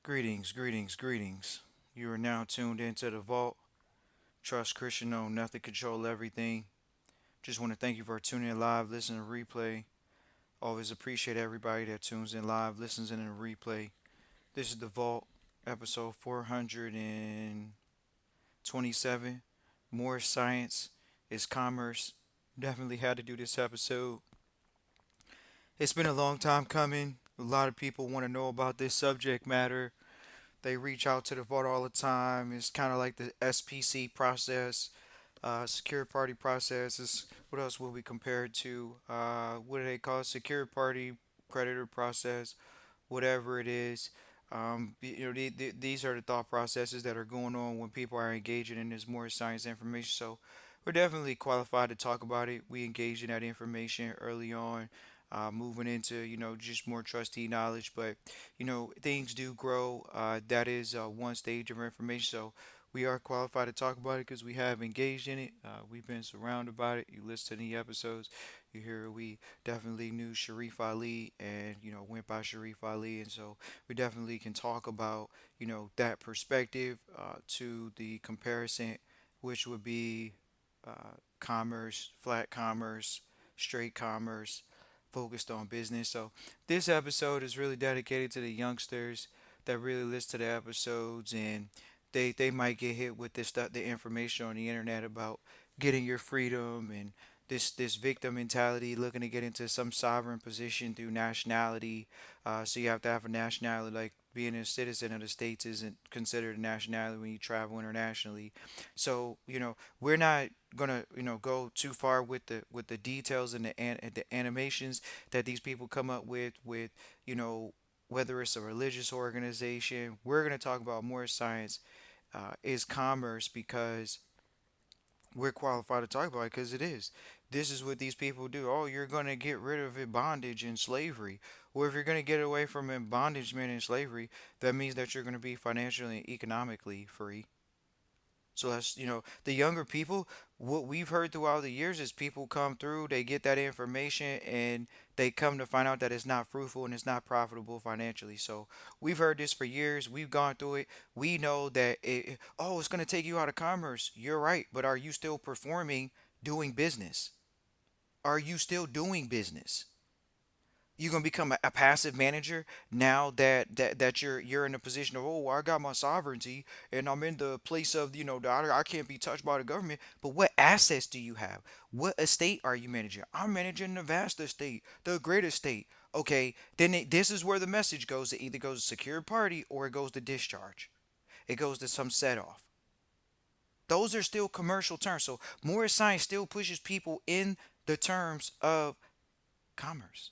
Greetings, greetings, greetings. You are now tuned into the vault. Trust Christian on nothing, control everything. Just want to thank you for tuning in live, listening to replay. Always appreciate everybody that tunes in live, listens in the replay. This is the vault, episode 427. More science is commerce. Definitely had to do this episode. It's been a long time coming. A lot of people want to know about this subject matter. They reach out to the vault all the time. It's kind of like the SPC process, secure party process. Is what else will we compare it to? What do they call it? Secure party creditor process, whatever it is. These are the thought processes that are going on when people are engaging in this more science information. So we're definitely qualified to talk about it. We engage in that information early on, moving into just more trustee knowledge. But things do grow. That is one stage of information. So we are qualified to talk about it because we have engaged in it. We've been surrounded by it. You listen to the episodes, you hear we definitely knew Sharif Ali and went by Sharif Ali, and so we definitely can talk about that perspective to the comparison, which would be commerce, flat commerce, straight commerce, focused on business. So this episode is really dedicated to the youngsters that really listen to the episodes, and they might get hit with this stuff, the information on the internet about getting your freedom and this victim mentality, looking to get into some sovereign position through nationality. So you have to have a nationality, like being a citizen of the states isn't considered a nationality when you travel internationally. So we're not gonna go too far with the details and the animations that these people come up with you know whether it's a religious organization. We're gonna talk about more science is commerce because we're qualified to talk about it because it is. This is what these people do. Oh, you're going to get rid of it, bondage and slavery. Well, if you're going to get away from it, bondage and slavery, that means that you're going to be financially and economically free. So that's, the younger people, what we've heard throughout the years is people come through, they get that information, and they come to find out that it's not fruitful and it's not profitable financially. So we've heard this for years. We've gone through it. We know that oh, it's going to take you out of commerce. You're right. But are you still performing, doing business? Are you still doing business? You're gonna become a passive manager now that you're in a position of, oh, I got my sovereignty and I'm in the place of I can't be touched by the government. But what assets do you have? What estate are you managing? I'm managing the vast estate, the great estate. Okay, then this is where the message goes. It either goes to secure party or it goes to discharge. It goes to some set off. Those are still commercial terms. So Moorish science still pushes people in the terms of commerce.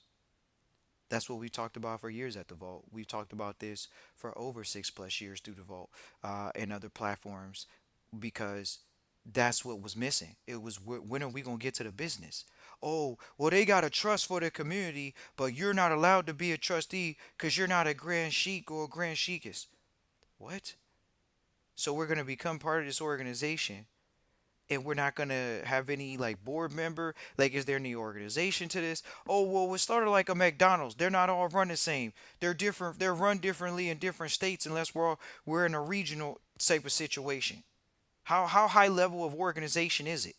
That's what we've talked about for years at the Vault. We've talked about this for over 6+ years through the Vault and other platforms because that's what was missing. It was when are we going to get to the business? Oh, well, they got a trust for the community, but you're not allowed to be a trustee because you're not a grand sheik or a grand sheikess. What? So we're going to become part of this organization and we're not gonna have any like board member. Like, is there any organization to this? Oh well, it started like a McDonald's. They're not all run the same. They're different. They're run differently in different states unless we're in a regional type of situation. How high level of organization is it?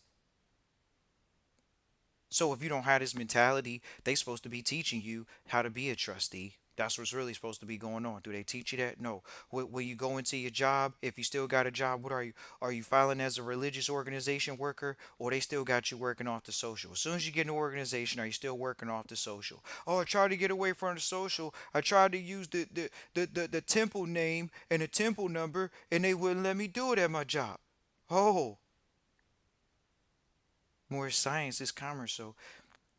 So if you don't have this mentality, they supposed to be teaching you how to be a trustee. That's what's really supposed to be going on. Do they teach you that? No. When you go into your job, if you still got a job, what are you? Are you filing as a religious organization worker, or they still got you working off the social? As soon as you get in an organization, are you still working off the social? Oh, I tried to get away from the social. I tried to use the temple name and the temple number, and they wouldn't let me do it at my job. Oh, more science is commerce. So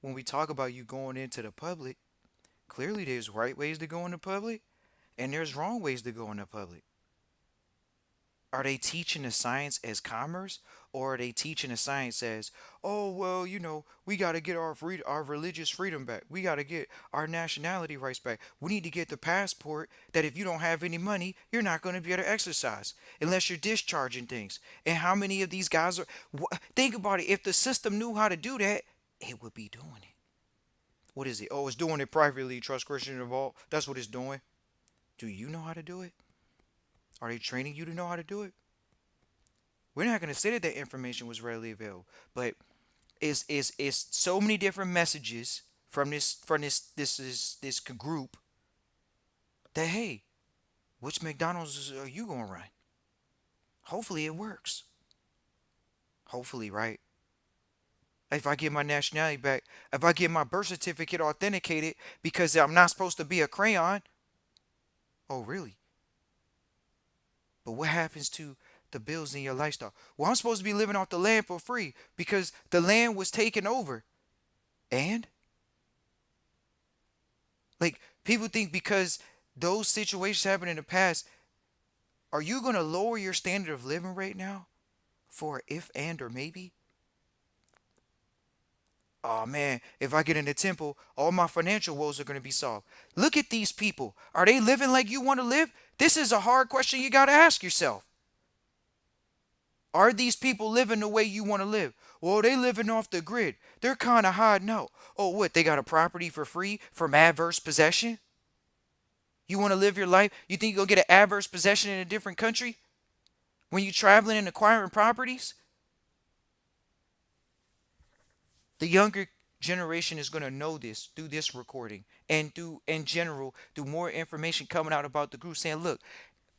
when we talk about you going into the public, clearly there's right ways to go in the public and there's wrong ways to go in the public. Are they teaching the science as commerce, or are they teaching the science as, oh well, we got to get our religious freedom back. We got to get our nationality rights back. We need to get the passport that if you don't have any money, you're not going to be able to exercise unless you're discharging things. And how many of these guys are? Think about it. If the system knew how to do that, it would be doing it. What is it? Oh, it's doing it privately. Trust Christian Vault. That's what it's doing. Do you know how to do it? Are they training you to know how to do it? We're not going to say that that information was readily available, but is so many different messages from this group that, hey, which McDonald's are you going to run? Hopefully it works. Hopefully, right? If I get my nationality back, if I get my birth certificate authenticated because I'm not supposed to be a crayon. Oh, really? But what happens to the bills in your lifestyle? Well, I'm supposed to be living off the land for free because the land was taken over. And like, people think because those situations happened in the past, are you going to lower your standard of living right now for if and or maybe? Oh man, if I get in the temple, all my financial woes are going to be solved. Look at these people. Are they living like you want to live? This is a hard question you got to ask yourself. Are these people living the way you want to live? Well, they living off the grid. They're kind of hiding out. Oh, what? They got a property for free from adverse possession? You want to live your life? You think you'll get an adverse possession in a different country when you're traveling and acquiring properties? The younger generation is going to know this through this recording and through, in general, through more information coming out about the group saying, look,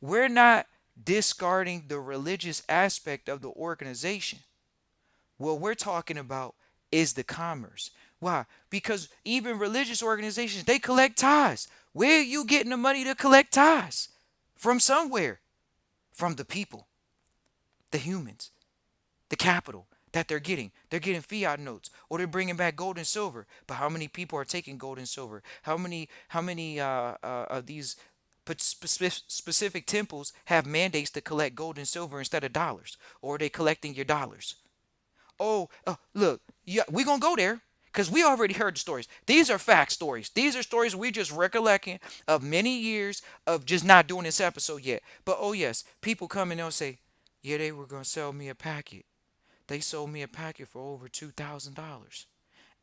we're not discarding the religious aspect of the organization. What we're talking about is the commerce. Why? Because even religious organizations, they collect tithes. Where are you getting the money to collect tithes? From somewhere. From the people, the humans, the capital that they're getting. They're getting fiat notes or they're bringing back gold and silver. But how many people are taking gold and silver? How many of these specific temples have mandates to collect gold and silver instead of dollars? Or are they collecting your dollars? Look, yeah, we're going to go there because we already heard the stories. These are fact stories. These are stories we just recollecting of many years of just not doing this episode yet. But oh, yes, people come and they'll say, yeah, they were going to sell me a packet. They sold me a packet for over $2,000.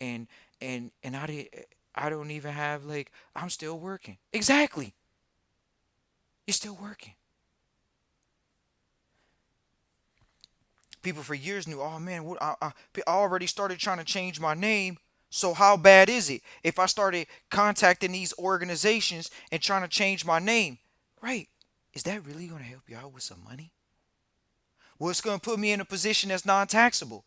And and I don't even have, like, I'm still working. Exactly. You're still working. People for years knew, oh man, I already started trying to change my name. So how bad is it if I started contacting these organizations and trying to change my name? Right. Is that really going to help you out with some money? Well, it's going to put me in a position that's non-taxable.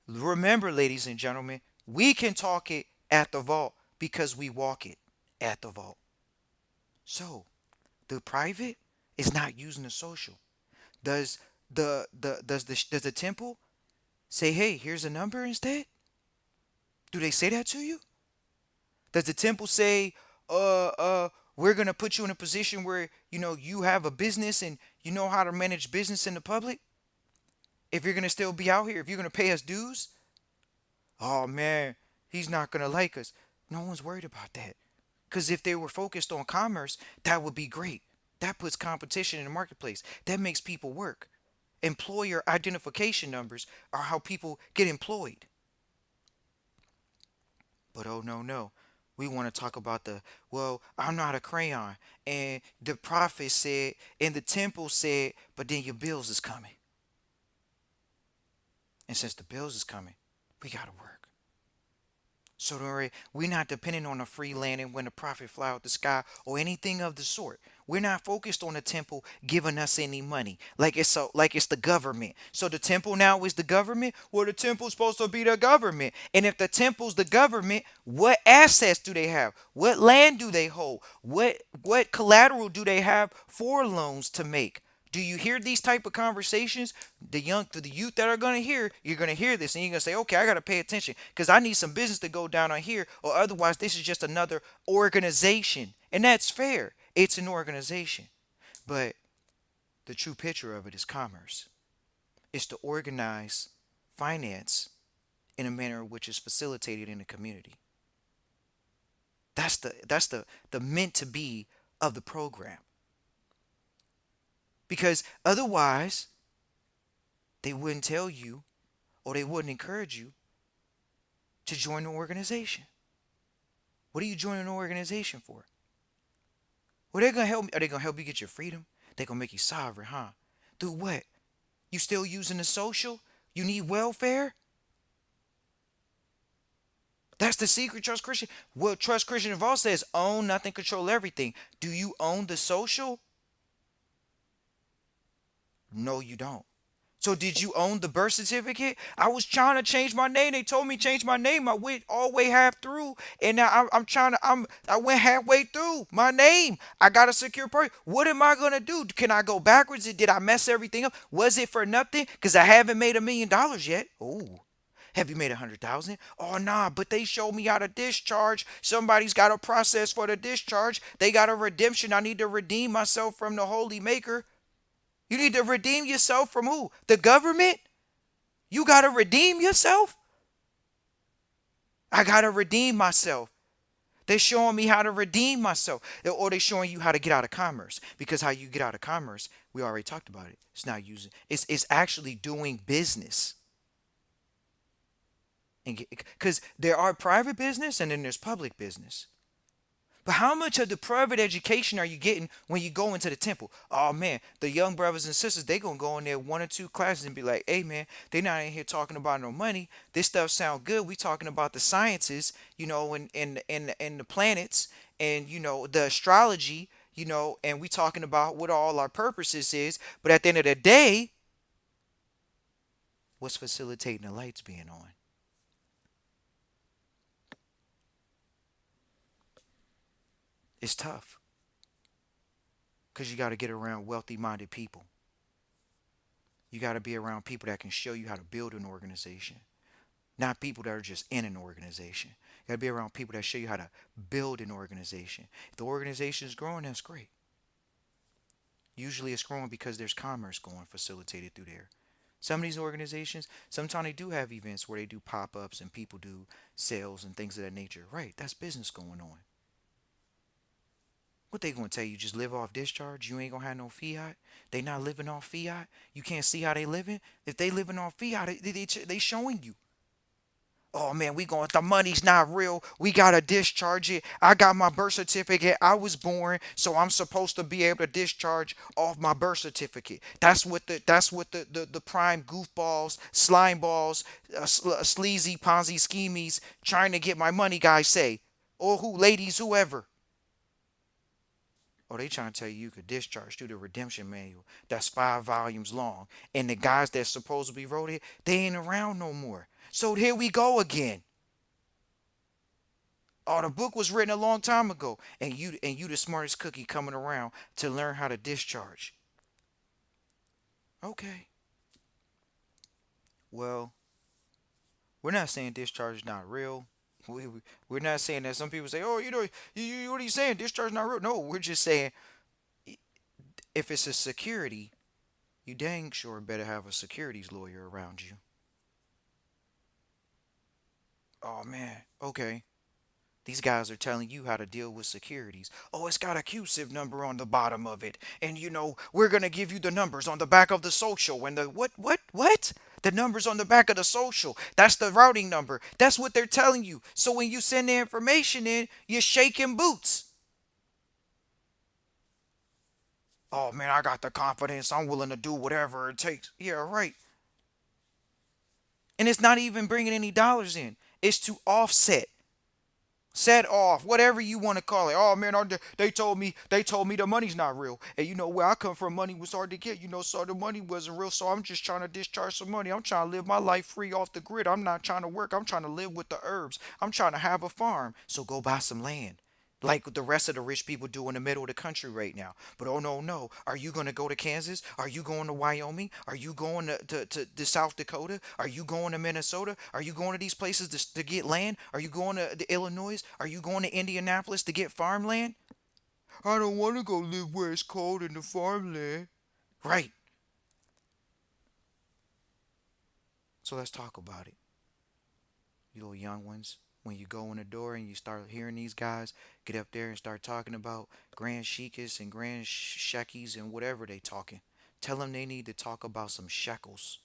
Remember, ladies and gentlemen, we can talk it at the vault because we walk it at the vault. So the private is not using the social. Does the temple say, hey, here's a number instead? Do they say that to you? Does the temple say, we're gonna put you in a position where you have a business and you know how to manage business in the public? If you're gonna still be out here, if you're gonna pay us dues, oh man, he's not gonna like us. No one's worried about that. Because if they were focused on commerce, that would be great. That puts competition in the marketplace. That makes people work. Employer identification numbers are how people get employed. But oh no, no. We want to talk about well, I'm not a crayon. And the prophet said, and the temple said, but then your bills is coming. And since the bills is coming, we got to work. So don't worry, we're not depending on a free landing when the prophet fly out the sky or anything of the sort. We're not focused on the temple giving us any money like it's the government. So the temple now is the government. Well, the temple's supposed to be the government. And if the temple's the government, what assets do they have? What land do they hold? What collateral do they have for loans to make? Do you hear these type of conversations? The youth that are gonna hear, you're gonna hear this, and you're gonna say, okay, I gotta pay attention because I need some business to go down on here, or otherwise, this is just another organization, and that's fair. It's an organization, but the true picture of it is commerce. It's to organize finance in a manner which is facilitated in the community. That's the meant to be of the program, because otherwise they wouldn't tell you or they wouldn't encourage you to join the organization. What are you joining an organization for? Well, they're gonna help me. Are they gonna help you get your freedom? They gonna make you sovereign, huh? Through what? You still using the social? You need welfare? That's the secret, Trust Christian. Well, Trust Christian Evolve says own nothing, control everything. Do you own the social? No, you don't. So did you own the birth certificate? I was trying to change my name. They told me change my name. I went all the way half through, and now I'm trying to. I went halfway through my name. I got a secure birth. What am I gonna do? Can I go backwards? Did I mess everything up? Was it for nothing? Cause I haven't made $1 million yet. Oh. Have you made 100,000? Oh nah, but they showed me how to discharge. Somebody's got a process for the discharge. They got a redemption. I need to redeem myself from the holy maker. You need to redeem yourself from who? The government? You got to redeem yourself? I got to redeem myself. They're showing me how to redeem myself. Or they're showing you how to get out of commerce. Because how you get out of commerce, we already talked about it. It's not using, it's actually doing business. Because there are private business and then there's public business. But how much of the private education are you getting when you go into the temple? Oh man, the young brothers and sisters, they gonna go in there 1 or 2 classes and be like, hey man, they not in here talking about no money. This stuff sound good. We talking about the sciences, and the planets and the astrology, and we talking about what all our purposes is. But at the end of the day, what's facilitating the lights being on? It's tough because you got to get around wealthy minded people. You got to be around people that can show you how to build an organization, not people that are just in an organization. You got to be around people that show you how to build an organization. If the organization is growing, that's great. Usually it's growing because there's commerce going facilitated through there. Some of these organizations, sometimes they do have events where they do pop ups and people do sales and things of that nature. Right, that's business going on. What they gonna tell you? Just live off discharge? You ain't gonna have no fiat? They not living off fiat? You can't see how they living? If they living off fiat, they showing you. Oh man, we going. The money's not real. We gotta discharge it. I got my birth certificate. I was born, so I'm supposed to be able to discharge off my birth certificate. That's what the prime goofballs, slime balls, sleazy Ponzi schemies trying to get my money guys say, or who ladies whoever. Oh, they trying to tell you could discharge through the redemption manual. That's 5 volumes long. And the guys that supposedly wrote it, they ain't around no more. So here we go again. Oh, the book was written a long time ago. And you the smartest cookie coming around to learn how to discharge. Okay. Well, we're not saying discharge is not real. We're not saying that some people say, oh, what are you saying? Discharge is not real. No, we're just saying if it's a security, you dang sure better have a securities lawyer around you. Oh man, okay. These guys are telling you how to deal with securities. Oh, it's got a QSIV number on the bottom of it. And we're gonna give you the numbers on the back of the social and the what? The numbers on the back of the social. That's the routing number. That's what they're telling you. So when you send the information in, you're shaking boots. Oh man, I got the confidence. I'm willing to do whatever it takes. Yeah, right. And it's not even bringing any dollars in. It's to offset, set off, whatever you want to call it. Oh man, they told me the money's not real. And where I come from, money was hard to get. So the money wasn't real. So I'm just trying to discharge some money. I'm trying to live my life free off the grid. I'm not trying to work. I'm trying to live with the herbs. I'm trying to have a farm. So go buy some land. Like the rest of the rich people do in the middle of the country right now. But oh no, no. Are you going to go to Kansas? Are you going to Wyoming? Are you going to South Dakota? Are you going to Minnesota? Are you going to these places to get land? Are you going to the Illinois? Are you going to Indianapolis to get farmland? I don't want to go live where it's cold in the farmland. Right. So let's talk about it. You little young ones, when you go in the door and you start hearing these guys get up there and start talking about grand sheikas and grand shekis and whatever they talking, tell them they need to talk about some shekels.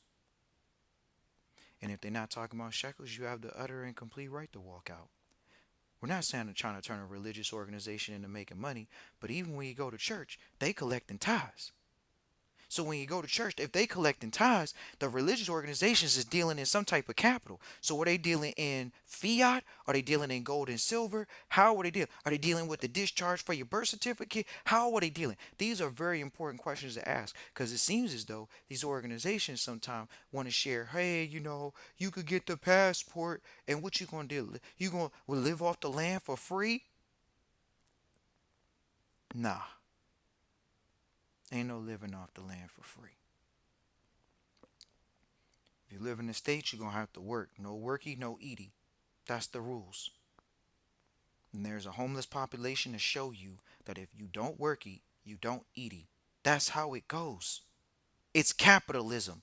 And if they're not talking about shekels, you have the utter and complete right to walk out. We're not saying they're trying to turn a religious organization into making money, but even when you go to church, they collecting tithes. So when you go to church, if they collecting tithes, the religious organizations is dealing in some type of capital. So are they dealing in fiat? Are they dealing in gold and silver? How are they dealing? Are they dealing with the discharge for your birth certificate? How are they dealing? These are very important questions to ask because it seems as though these organizations sometimes want to share, hey, you could get the passport and what you gonna do? You gonna live off the land for free? Nah, ain't no living off the land for free. If you live in the States, you're going to have to work. No worky, no eaty. That's the rules. And there's a homeless population to show you that if you don't worky, you don't eaty. That's how it goes. It's capitalism.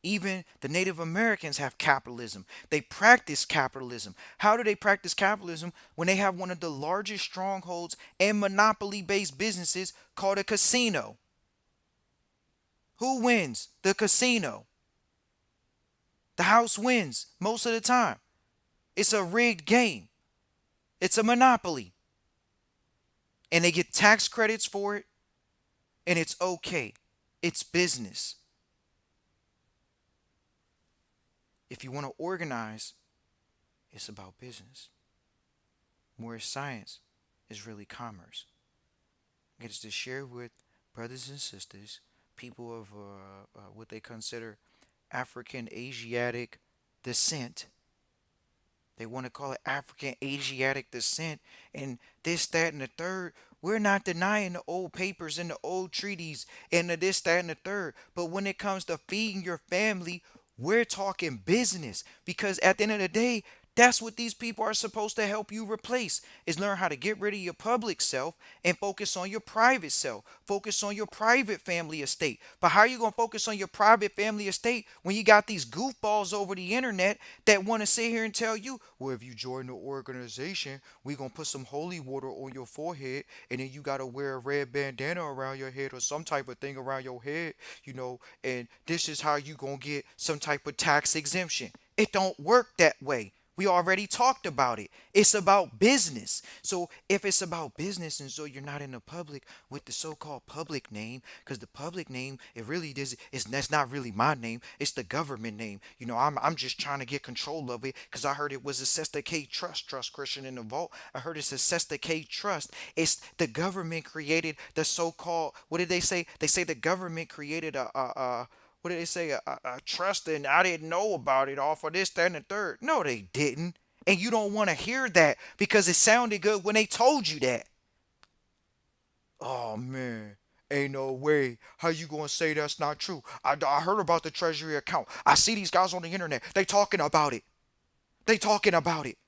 Even the Native Americans have capitalism. They practice capitalism. How do they practice capitalism when they have one of the largest strongholds and monopoly based businesses called a casino? Who wins? The casino. The house wins most of the time. It's a rigged game. It's a monopoly. And they get tax credits for it. And it's okay. It's business. If you want to organize, it's about business. Moorish science is really commerce. It's to share with brothers and sisters, people of what they consider African Asiatic descent. They want to call it African Asiatic descent and this, that, and the third. We're not denying the old papers and the old treaties and the this, that, and the third. But when it comes to feeding your family, we're talking business because at the end of the day, that's what these people are supposed to help you replace is learn how to get rid of your public self and focus on your private self. Focus on your private family estate. But how are you going to focus on your private family estate when you got these goofballs over the internet that want to sit here and tell you, well, if you join the organization, we're going to put some holy water on your forehead and then you got to wear a red bandana around your head or some type of thing around your head, and this is how you going to get some type of tax exemption. It don't work that way. We already talked about it. It's about business. So if it's about business and so you're not in the public with the so-called public name, because the public name, it really does, that's not really my name. It's the government name. I'm just trying to get control of it because I heard it was a Sesta K Trust Christian in the vault. I heard it's a Sesta K Trust. It's the government created the so-called, what did they say? They say the government created a what did they say? A trust, and I didn't know about it all for this, that, and the third. No, they didn't. And you don't want to hear that because it sounded good when they told you that. Oh man, ain't no way. How you gonna say that's not true? I heard about the treasury account. I see these guys on the internet. They talking about it. They talking about it.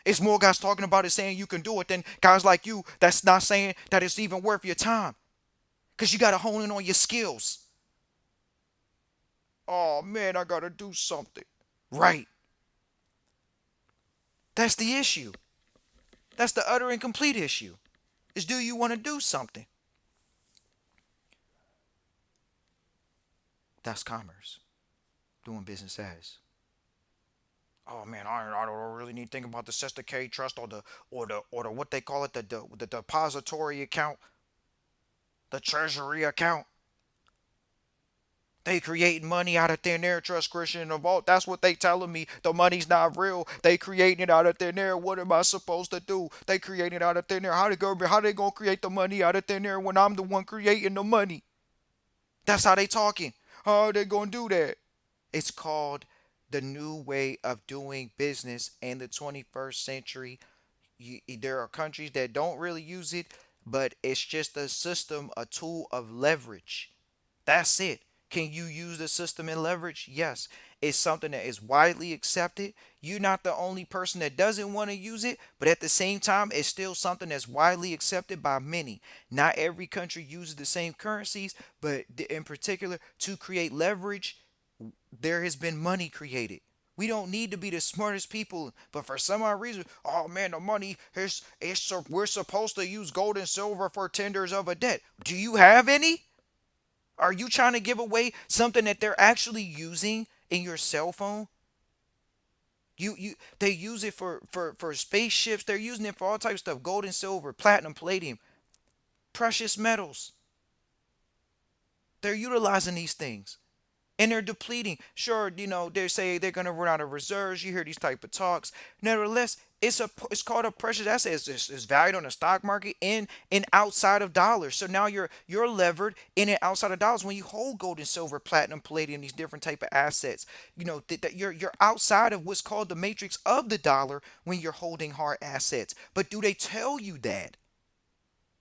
It's more guys talking about it saying you can do it than guys like you that's not saying that it's even worth your time. Cause you gotta hone in on your skills. Oh man, I gotta do something. Right. That's the issue. That's the utter and complete issue. Is do you want to do something? That's commerce. Doing business as. Oh man, I don't really need to think about the Sesta K Trust or the what they call it, the depository account, the treasury account. They creating money out of thin air, trust Christian in the vault. That's what they telling me. The money's not real. They creating it out of thin air. What am I supposed to do? They creating it out of thin air. How they gonna create the money out of thin air when I'm the one creating the money? That's how they talking. How are they gonna do that? It's called the new way of doing business in the 21st century. There are countries that don't really use it, but it's just a system, a tool of leverage. That's it. Can you use the system and leverage? Yes. It's something that is widely accepted. You're not the only person that doesn't want to use it, but at the same time, it's still something that's widely accepted by many. Not every country uses the same currencies, but in particular, to create leverage, there has been money created. We don't need to be the smartest people, but for some odd reason, oh man, the money we're supposed to use gold and silver for tenders of a debt. Do you have any? Are you trying to give away something that they're actually using in your cell phone? They use it for spaceships. They're using it for all types of stuff. Gold and silver, platinum, palladium, precious metals. They're utilizing these things and they're depleting. Sure, they say they're going to run out of reserves. You hear these type of talks. Nevertheless, it's called a precious asset. It's valued on the stock market in outside of dollars. So now you're levered in and outside of dollars. When you hold gold and silver, platinum, palladium, these different type of assets, that you're outside of what's called the matrix of the dollar when you're holding hard assets. But do they tell you that?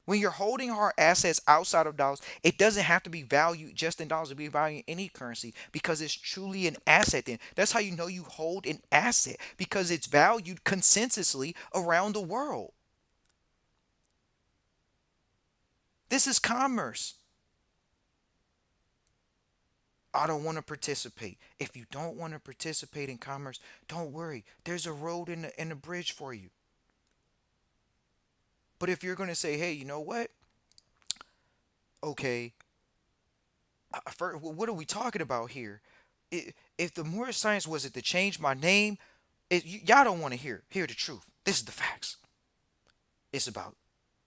When you're holding hard assets outside of dollars, it doesn't have to be valued just in dollars to be valued in any currency because it's truly an asset. Then that's how you know you hold an asset because it's valued consensusly around the world. This is commerce. I don't want to participate. If you don't want to participate in commerce, don't worry. There's a road in the bridge for you. But if you're going to say, hey, you know what? Okay, what are we talking about here? If the Moorish science was it to change my name, y'all don't want to hear the truth. This is the facts. It's about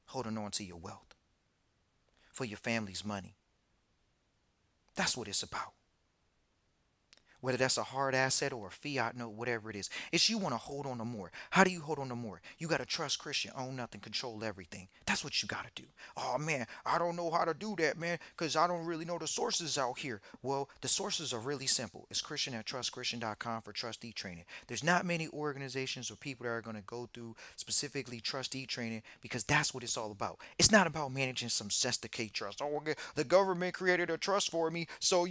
holding on to your wealth for your family's money. That's what it's about. Whether that's a hard asset or a fiat note, whatever it is, it's you want to hold on to more. How do you hold on to more? You got to trust Christian, own nothing, control everything. That's what you got to do. Oh man, I don't know how to do that, man, because I don't really know the sources out here. Well, the sources are really simple. It's Christian at trustchristian.com for trustee training. There's not many organizations or people that are going to go through specifically trustee training because that's what it's all about. It's not about managing some sesticate trust. Oh, okay, the government created a trust for me, so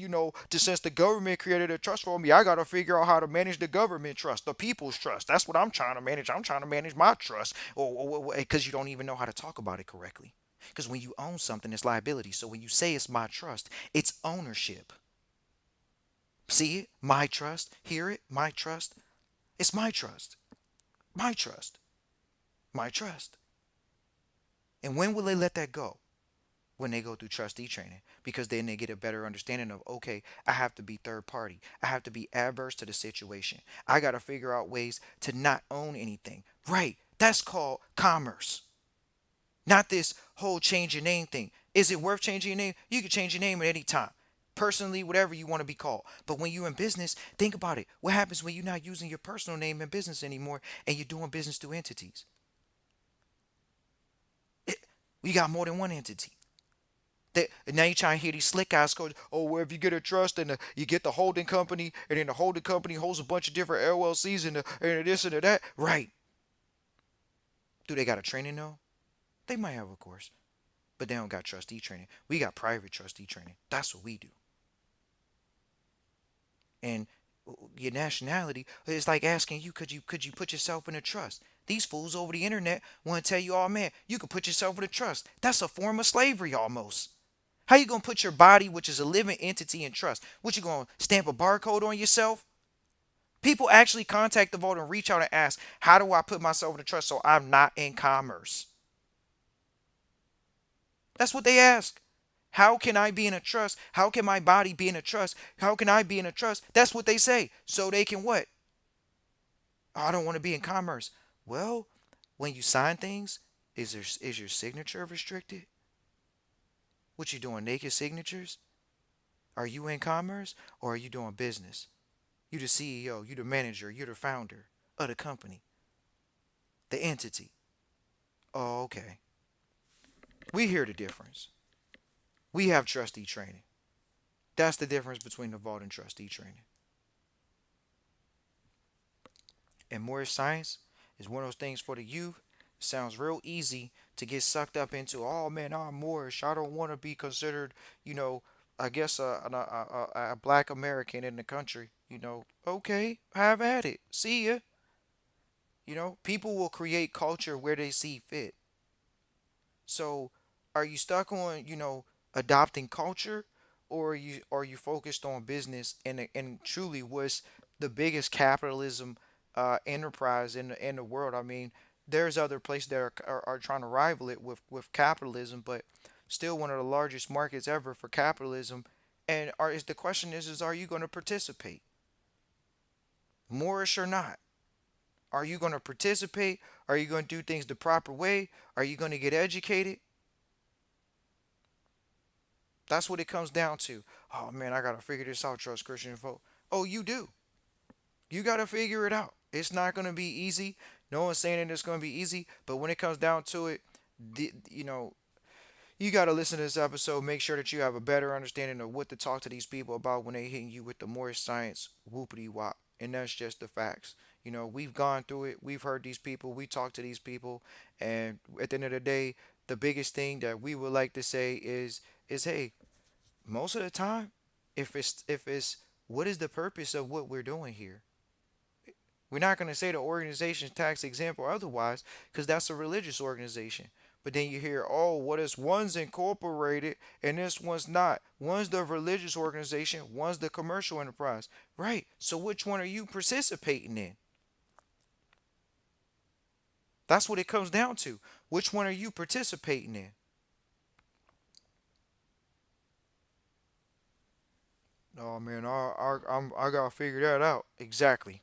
since the government created a trust for me, I got to figure out how to manage the government trust, the people's trust. That's what I'm trying to manage. I'm trying to manage my trust, or because you don't even know how to talk about it correctly. Because when you own something, it's liability. So when you say it's my trust, it's ownership. See it? My trust. Hear it? My trust. It's my trust. My trust. My trust. And when will they let that go? When they go through trustee training, because then they get a better understanding of, okay, I have to be third party. I have to be adverse to the situation. I got to figure out ways to not own anything. Right. That's called commerce. Not this whole change your name thing. Is it worth changing your name? You can change your name at any time. Personally, whatever you want to be called. But when you're in business, think about it. What happens when you're not using your personal name in business anymore and you're doing business through entities? You got more than one entity. Now you try and hear these slick guys go, oh, well, if you get a trust and you get the holding company, and then the holding company holds a bunch of different LLCs and this and that. Right. Do they got a training though? They might have, of course, but they don't got trustee training. We got private trustee training. That's what we do. And your nationality is like asking you, could you put yourself in a trust? These fools over the internet want to tell you, oh man, you could put yourself in a trust. That's a form of slavery almost. How you gonna put your body, which is a living entity, in trust? What, you gonna stamp a barcode on yourself? People actually contact the vote and reach out and ask, how do I put myself in a trust so I'm not in commerce? That's what they ask. How can I be in a trust? How can my body be in a trust? How can I be in a trust? That's what they say. So they can what? Oh, I don't want to be in commerce. Well, when you sign things, is your signature restricted? What you doing? Naked signatures? Are you in commerce or are you doing business? You the CEO, you the manager, you the founder of the company, the entity. Oh, okay. We hear the difference. We have trustee training. That's the difference between the vault and trustee training. And Moorish science is one of those things for the youth. It sounds real easy to get sucked up into. Oh man, I'm Moorish. I don't want to be considered, you know, I guess a black American in the country. Okay, have at it. See ya. People will create culture where they see fit. So, are you stuck on, adopting culture, or are you focused on business and truly what's the biggest capitalism enterprise in the world? I mean, there's other places that are trying to rival it with capitalism, but still one of the largest markets ever for capitalism. And the question is are you going to participate, Moorish or not? Are you going to participate? Are you going to do things the proper way? Are you going to get educated? That's what it comes down to. Oh man, I gotta figure this out, trust Christian folk. Oh, you do. You gotta figure it out. It's not gonna be easy. No one's saying that it's gonna be easy, but when it comes down to it, you know, you got to listen to this episode. Make sure that you have a better understanding of what to talk to these people about when they hitting you with the Moorish science whoopity wop. And that's just the facts. We've gone through it. We've heard these people. We talked to these people. And at the end of the day, the biggest thing that we would like to say is hey, most of the time, if it's what is the purpose of what we're doing here? We're not going to say the organization's tax exempt or otherwise, because that's a religious organization. But then you hear, oh, what is one's incorporated and this one's not? One's the religious organization, one's the commercial enterprise. Right. So which one are you participating in? That's what it comes down to. Which one are you participating in? Oh man, I gotta figure that out. Exactly.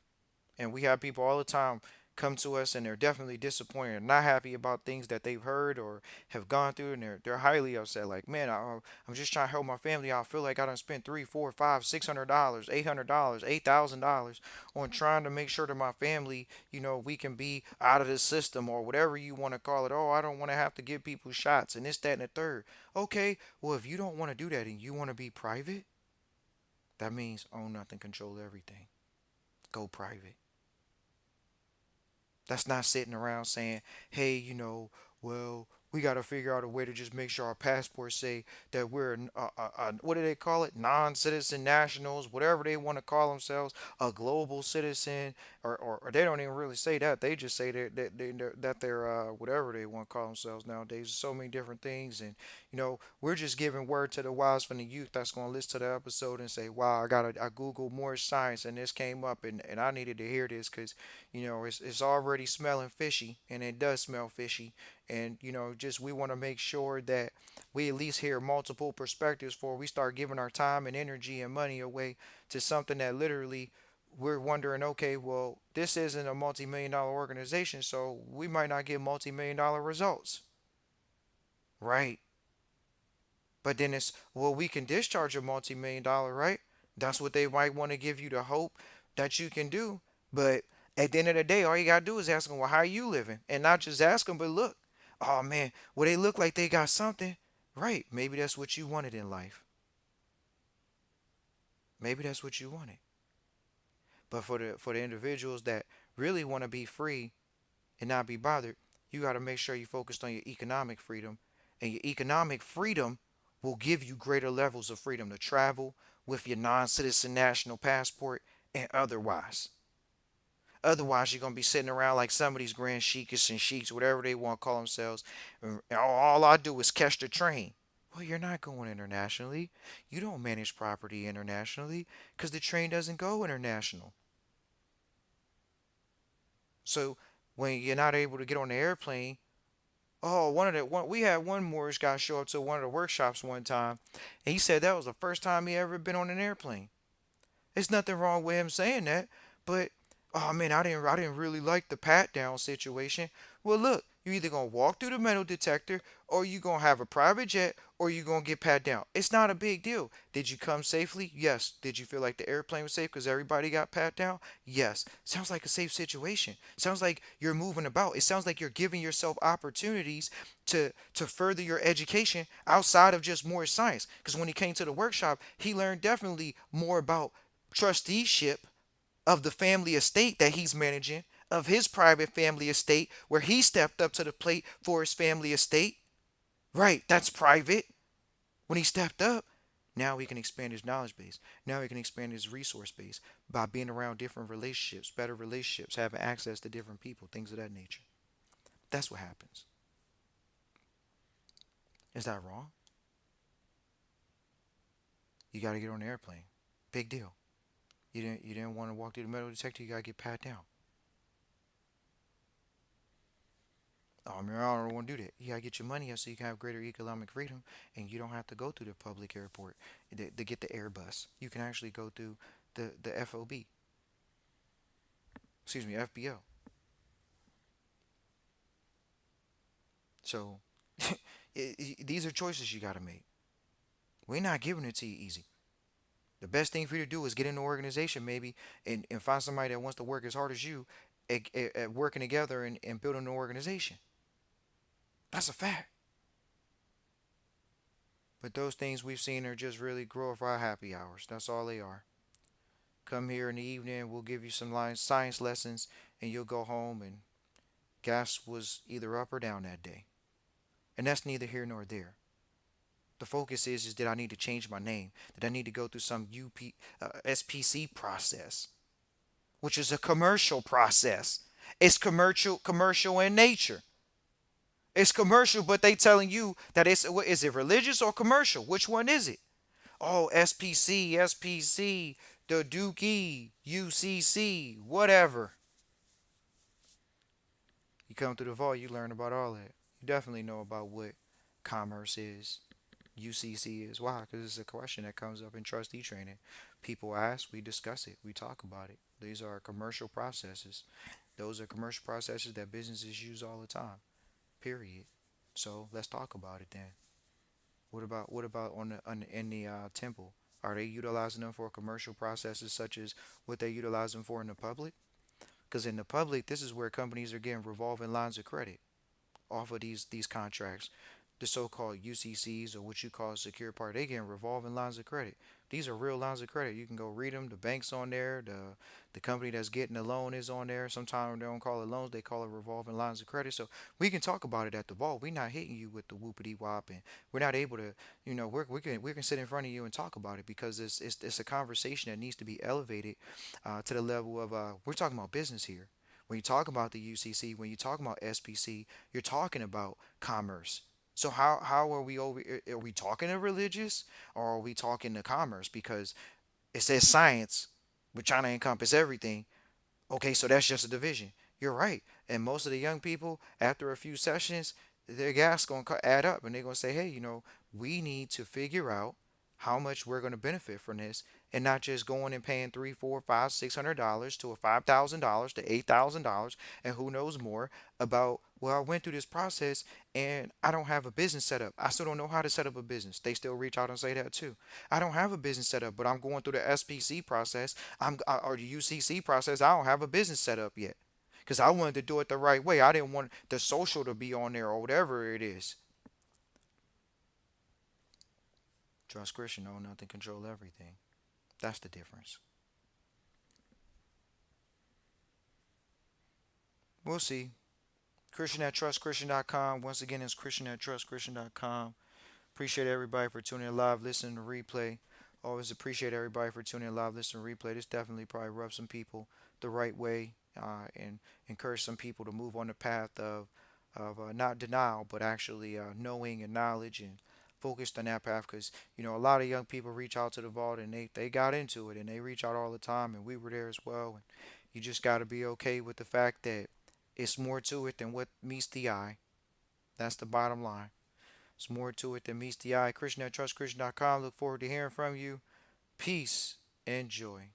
And we have people all the time come to us and they're definitely disappointed and not happy about things that they've heard or have gone through, and they're highly upset. Like, man, I'm just trying to help my family out. I feel like I done spent three, four, five, $600, $800, $8,000 on trying to make sure that my family, we can be out of the system or whatever you want to call it. Oh, I don't want to have to give people shots and this, that, and the third. Okay, well, if you don't want to do that and you want to be private, that means own nothing, control everything. Go private. That's not sitting around saying, hey, well, we got to figure out a way to just make sure our passports say that we're, what do they call it? Non citizen nationals, whatever they want to call themselves, a global citizen, or they don't even really say that. They just say that they're whatever they want to call themselves nowadays. There's so many different things. And, we're just giving word to the wise from the youth that's going to listen to the episode and say, wow, I Googled more science and this came up, and I needed to hear this because it's already smelling fishy, and it does smell fishy. And just we want to make sure that we at least hear multiple perspectives before we start giving our time and energy and money away to something that literally we're wondering, okay, well, this isn't a multi-million dollar organization, so we might not get multi-million dollar results. Right. But then it's, well, we can discharge a multi-million dollar, right? That's what they might want to give you the hope that you can do. But at the end of the day, all you gotta do is ask them, well, how you living? And not just ask them, but look, oh man, well, they look like they got something. Right. Maybe that's what you wanted in life. Maybe that's what you wanted. But for the individuals that really want to be free and not be bothered, you got to make sure you focused on your economic freedom. And your economic freedom will give you greater levels of freedom to travel with your non citizen national passport and otherwise. Otherwise, you're going to be sitting around like some of these grand sheiks and sheiks, whatever they want to call themselves. And all I do is catch the train. Well, you're not going internationally. You don't manage property internationally because the train doesn't go international. So when you're not able to get on the airplane, oh, we had one Moorish guy show up to one of the workshops one time, and he said that was the first time he ever been on an airplane. There's nothing wrong with him saying that, but oh man, I didn't really like the pat down situation. Well, look, you either gonna walk through the metal detector, or you gonna have a private jet, or you gonna get pat down. It's not a big deal. Did you come safely? Yes. Did you feel like the airplane was safe because everybody got pat down? Yes. Sounds like a safe situation. Sounds like you're moving about. It sounds like you're giving yourself opportunities to further your education outside of just more science. Because when he came to the workshop, he learned definitely more about trusteeship of the family estate that he's managing, of his private family estate, where he stepped up to the plate for his family estate. Right, that's private. When he stepped up, now he can expand his knowledge base. Now he can expand his resource base by being around different relationships, better relationships, having access to different people, things of that nature. That's what happens. Is that wrong? You got to get on the airplane. Big deal. You didn't want to walk through the metal detector. You got to get pat down. Oh, I mean, I don't want to do that. You gotta get your money up so you can have greater economic freedom, and you don't have to go through the public airport to get the Airbus. You can actually go through the FOB, excuse me, FBO. So these are choices you gotta make. We're not giving it to you easy. The best thing for you to do is get in an organization maybe and find somebody that wants to work as hard as you at working together and building an organization. That's a fact. But those things we've seen are just really glorified happy hours. That's all they are. Come here in the evening, we'll give you some science lessons, and you'll go home and gas was either up or down that day. And that's neither here nor there. The focus is that I need to change my name, that I need to go through some SPC process, which is a commercial process. It's commercial in nature. It's commercial, but they telling you that is it religious or commercial? Which one is it? Oh, SPC, SPC, the Dookie, UCC, whatever. You come through the vault, you learn about all that. You definitely know about what commerce is, UCC is. Why? Because it's a question that comes up in trustee training. People ask, we discuss it, we talk about it. These are commercial processes. Those are commercial processes that businesses use all the time. Period. So let's talk about it then. What about in the temple? Are they utilizing them for commercial processes such as what they utilize them for in the public? Because in the public, this is where companies are getting revolving lines of credit off of these contracts. The so-called UCCs or what you call secure part, they getting revolving lines of credit. These are real lines of credit. You can go read them. The bank's on there. The company that's getting the loan is on there. Sometimes they don't call it loans; they call it revolving lines of credit. So we can talk about it at the vault. We're not hitting you with the whoopity wop, and we're not able to, we can sit in front of you and talk about it because it's a conversation that needs to be elevated to the level of we're talking about business here. When you talk about the UCC, when you talk about SPC, you're talking about commerce. So how are we over? Are we talking to religious or are we talking to commerce? Because it says science, but trying to encompass everything. Okay, so that's just a division. You're right. And most of the young people, after a few sessions, their gas gonna add up, and they're gonna say, hey, we need to figure out how much we're gonna benefit from this, and not just going and paying three, four, five, $600 to a $5,000 to $8,000, and who knows more about. Well, I went through this process and I don't have a business set up. I still don't know how to set up a business. They still reach out and say that too. I don't have a business set up, but I'm going through the SPC process. Or the UCC process. I don't have a business set up yet because I wanted to do it the right way. I didn't want the social to be on there or whatever it is. Trust Christian, know nothing, control everything. That's the difference. We'll see. Christian at trustchristian.com. Once again, it's Christian at trustchristian.com. Appreciate everybody for tuning in live, listening to replay. Always appreciate everybody for tuning in live, listening to replay. This definitely probably rubs some people the right way and encourage some people to move on the path of not denial, but actually knowing and knowledge and focused on that path. Because a lot of young people reach out to the vault and they got into it and they reach out all the time, and we were there as well. And you just got to be okay with the fact that it's more to it than what meets the eye. That's the bottom line. There's more to it than meets the eye. Christian at trustchristian.com. Look forward to hearing from you. Peace and joy.